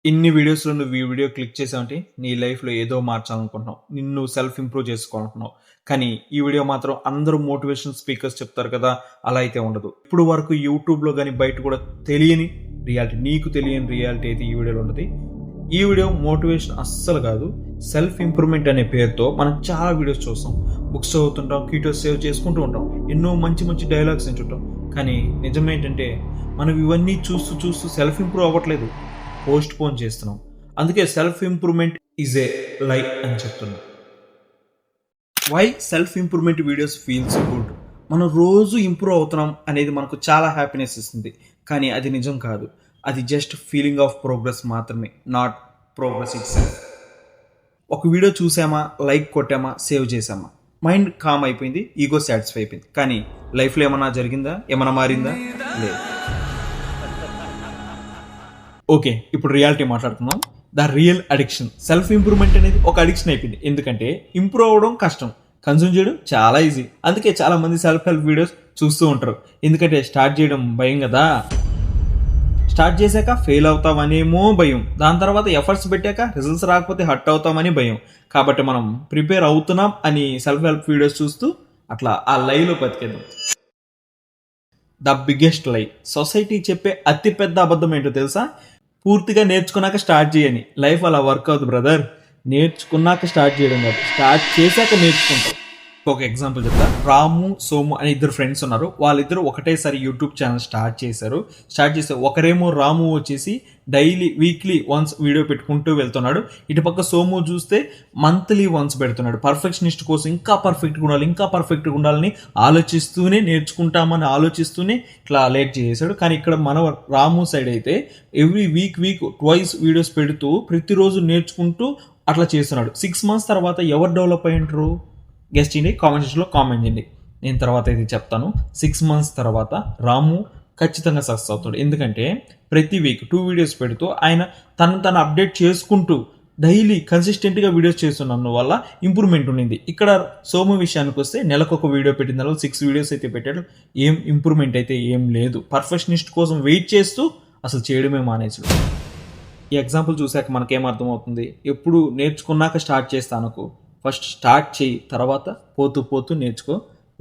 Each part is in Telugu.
ఇన్ని వీడియోస్‌లో నువ్వు ఈ వీడియో క్లిక్ చేసావంటే నీ లైఫ్‌లో ఏదో మార్చాలనుకుంటున్నావు. నిన్ను సెల్ఫ్ ఇంప్రూవ్ చేసుకోవాలనుకుంటున్నావు. కానీ ఈ వీడియో మాత్రం అందరూ మోటివేషనల్ స్పీకర్స్ చెప్తారు కదా! అలా అయితే ఉండదు. ఇప్పుడు వరకు యూట్యూబ్‌లో గాని బయట కూడా తెలియని రియాలిటీ, నీకు తెలియని రియాలిటీ అయితే ఈ వీడియోలో ఉంటది. ఈ వీడియో మోటివేషన్ అస్సలు కాదు. సెల్ఫ్ ఇంప్రూవ్‌మెంట్ అనే పేరుతో మనం చాలా వీడియోస్ చూస్తాం. బుక్స్ చదువుతుంటాం, కీటోస్ సేవ్ చేసుకుంటూ ఉంటాం. ఎన్నో మంచి మంచి డైలాగ్స్ వింటుంటాం. కానీ నిజమేంటంటే మనం ఇవన్నీ చూస్తూ సెల్ఫ్ ఇంప్రూవ్ అవ్వట్లేదు. పోస్ట్ పోన్ చేస్తున్నాం. అందుకే self improvement is a lie అని చెప్తున్నా. Why self improvement videos feels good? మనం రోజు ఇంప్రూవ్ అవుతున్నాం అనేది మనకు చాలా హ్యాపీనెస్ ఇస్తుంది. కానీ అది నిజం కాదు. అది జస్ట్ ఫీలింగ్ ఆఫ్ ప్రోగ్రెస్ మాత్రమే, నాట్ ప్రోగ్రెస్ ఇట్ సెల్ఫ్. ఒక వీడియో చూసామా, లైక్ కొట్టామా, సేవ్ చేసామా, మైండ్ కామ్ అయిపోయింది, ఈగో సాటిస్ఫై అయిపోయింది. కానీ లైఫ్లో ఏమన్నా జరిగిందా, ఏమన్నా మారిందా? లేదు. ఓకే, ఇప్పుడు రియాలిటీ మాట్లాడుతున్నాం. The real addiction. Self improvement అనేది ఒక అడిక్షన్ అయిపోయింది. ఎందుకంటే ఇంప్రూవ్ అవ్వడం కష్టం, కన్సూమ్ చేయడం చాలా ఈజీ. అందుకే చాలా మంది సెల్ఫ్ హెల్ప్ వీడియోస్ చూస్తూ ఉంటారు. ఎందుకంటే స్టార్ట్ చేయడం భయం కదా. స్టార్ట్ చేశాక ఫెయిల్ అవుతామనేమో భయం. దాని తర్వాత ఎఫర్ట్స్ పెట్టాక రిజల్ట్స్ రాకపోతే హర్ట్ అవుతామని భయం. కాబట్టి మనం ప్రిపేర్ అవుతున్నాం అని సెల్ఫ్ హెల్ప్ వీడియోస్ చూస్తూ అట్లా ఆ లైవ్లో బతికేద్దాం. ద బిగ్గెస్ట్ లై. సొసైటీ చెప్పే అతి పెద్ద అబద్ధం ఏంటో తెలుసా? పూర్తిగా నేర్చుకున్నాక స్టార్ట్ చేయని. లైఫ్ అలా వర్క్ అవుతుంది బ్రదర్. నేర్చుకున్నాక స్టార్ట్ చేయడం కాదు, స్టార్ట్ చేశాక నేర్చుకుంటాం. ఒక ఎగ్జాంపుల్ చెప్తా. రాము, సోము అనే ఇద్దరు ఫ్రెండ్స్ ఉన్నారు. వాళ్ళిద్దరూ ఒకటేసారి యూట్యూబ్ ఛానల్ స్టార్ట్ చేశారు. ఒకరేమో రాము వచ్చేసి డైలీ వీక్లీ వన్స్ వీడియో పెట్టుకుంటూ వెళ్తున్నాడు. ఇటుపక్క సోము చూస్తే మంత్లీ వన్స్ పెడుతున్నాడు. పర్ఫెక్షనిస్ట్ కోసం ఇంకా పర్ఫెక్ట్గా ఉండాలని ఆలోచిస్తూనే, నేర్చుకుంటామని ఆలోచిస్తూనే ఇట్లా లేట్ చేశాడు. కానీ ఇక్కడ మన రాము సైడ్ అయితే ఎవ్రీ వీక్ ట్వైస్ వీడియోస్ పెడుతూ ప్రతిరోజు నేర్చుకుంటూ అట్లా చేస్తున్నాడు. 6 months తర్వాత ఎవరు డెవలప్ అయి ఉంటారు? గెస్ట్ చేయండి, కామెంట్ సెక్షన్లో కామెంట్ చేయండి. నేను తర్వాత అయితే చెప్తాను. 6 months తర్వాత రాము ఖచ్చితంగా సక్సెస్ అవుతాడు. ఎందుకంటే ప్రతి వీక్ 2 వీడియోస్ పెడుతూ ఆయన తను అప్డేట్ చేసుకుంటూ డైలీ కన్సిస్టెంట్గా వీడియోస్ చేస్తున్నందు వల్ల ఇంప్రూవ్మెంట్ ఉండింది. ఇక్కడ సోము విషయానికి వస్తే నెలకు 1 వీడియో పెట్టిన తర్వాత 6 వీడియోస్ అయితే పెట్టాడు. ఏం ఇంప్రూవ్మెంట్ అయితే ఏం లేదు. పర్ఫెక్షనిస్ట్ కోసం వెయిట్ చేస్తూ అసలు చేయడమే మానేసాడు. ఈ ఎగ్జాంపుల్ చూశాక మనకేం అర్థమవుతుంది? ఎప్పుడు నేర్చుకున్నాక స్టార్ట్ చేస్తానుకో, ఫస్ట్ స్టార్ట్ చేయి, తర్వాత పోతూ నేర్చుకో,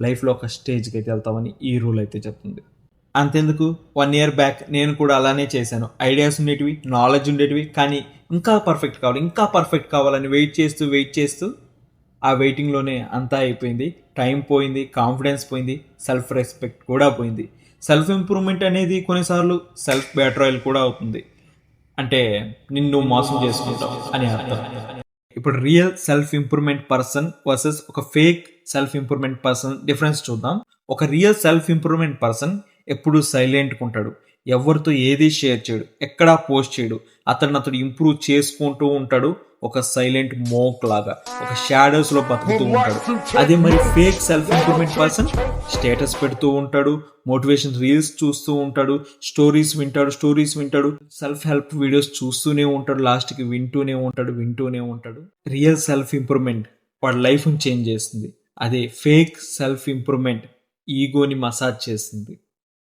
లైఫ్లో ఒక స్టేజ్కి అయితే వెళ్తామని ఈ రూల్ అయితే చెప్తుంది. అంతెందుకు, 1 year బ్యాక్ నేను కూడా అలానే చేశాను. ఐడియాస్ ఉండేటివి, నాలెడ్జ్ ఉండేటివి, కానీ ఇంకా పర్ఫెక్ట్ కావాలని వెయిట్ చేస్తూ ఆ వెయిటింగ్లోనే అంతా అయిపోయింది. టైం పోయింది, కాన్ఫిడెన్స్ పోయింది, సెల్ఫ్ రెస్పెక్ట్ కూడా పోయింది. సెల్ఫ్ ఇంప్రూవ్మెంట్ అనేది కొన్నిసార్లు సెల్ఫ్ బ్యాట్రాయల్ కూడా అవుతుంది. అంటే నిన్ను మోసం చేసుకుంటావు అని అర్థం. ఇప్పుడు real self improvement person versus ఒక fake self improvement person difference చూద్దాం. ఒక రియల్ సెల్ఫ్ ఇంప్రూవ్మెంట్ పర్సన్ ఎప్పుడు సైలెంట్గా ఉంటాడు, ఎవరితో ఏది షేర్ చేయడు, ఎక్కడా పోస్ట్ చేయడు. అతడు ఇంప్రూవ్ చేసుకుంటూ ఉంటాడు. ఒక సైలెంట్ మోక్ లాగా, ఒక షాడోస్ లో బతుకుతూ ఉంటాడు. అదే మరి fake self improvement person status పెడుతూ ఉంటాడు, మోటివేషన్ రీల్స్ చూస్తూ ఉంటాడు, స్టోరీస్ వింటాడు, సెల్ఫ్ హెల్ప్ వీడియోస్ చూస్తూనే ఉంటాడు, లాస్ట్కి వింటూనే ఉంటాడు. రియల్ సెల్ఫ్ ఇంప్రూవ్మెంట్ వాడి లైఫ్ని చేంజ్ చేస్తుంది. అదే ఫేక్ సెల్ఫ్ ఇంప్రూవ్మెంట్ ఈగోని మసాజ్ చేస్తుంది.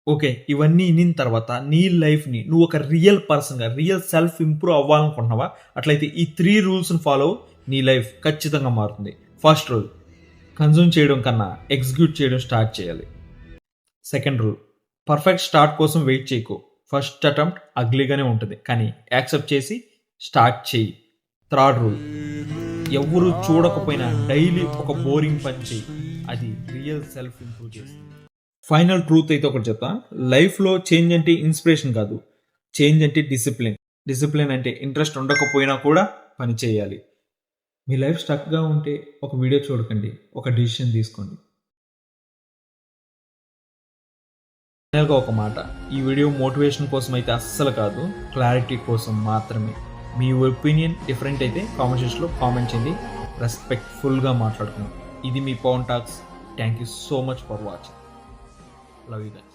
ఓకే, ఇవన్నీ విన్న తర్వాత నీ లైఫ్ని నువ్వు ఒక రియల్ పర్సన్గా, రియల్ సెల్ఫ్ ఇంప్రూవ్ అవ్వాలనుకుంటున్నావా? అట్లయితే ఈ 3 రూల్స్ని ఫాలో, నీ లైఫ్ ఖచ్చితంగా మారుతుంది. ఫస్ట్ రూల్, కన్జ్యూమ్ చేయడం కన్నా ఎగ్జిక్యూట్ చేయడం స్టార్ట్ చేయాలి. సెకండ్ రూల్, పర్ఫెక్ట్ స్టార్ట్ కోసం వెయిట్ చేయకు. ఫస్ట్ అటెంప్ట్ అగ్లీగానే ఉంటుంది, కానీ యాక్సెప్ట్ చేసి స్టార్ట్ చేయి. థర్డ్ రూల్, ఎవరు చూడకపోయినా డైలీ ఒక బోరింగ్ పని చేయి. అది రియల్ సెల్ఫ్ ఇంప్రూవ్ చేస్తుంది. ఫైనల్ ట్రూత్ అయితే ఒకటి చెప్తా. లైఫ్లో చేంజ్ అంటే ఇన్స్పిరేషన్ కాదు, చేంజ్ అంటే డిసిప్లిన్ అంటే ఇంట్రెస్ట్ ఉండకపోయినా కూడా పని చేయాలి. మీ లైఫ్ స్టక్గా ఉంటే ఒక వీడియో చూడకండి, ఒక డిసిషన్ తీసుకోండి. ఫైనల్గా ఒక మాట, ఈ వీడియో మోటివేషన్ కోసం అయితే అస్సలు కాదు, క్లారిటీ కోసం మాత్రమే. మీ ఒపీనియన్ డిఫరెంట్ అయితే కామెంట్ సెక్షన్లో కామెంట్ చేయండి. రెస్పెక్ట్ఫుల్గా మాట్లాడుకుందాం. ఇది మీ Pavan talks. Thank you so much for watching. Love you guys.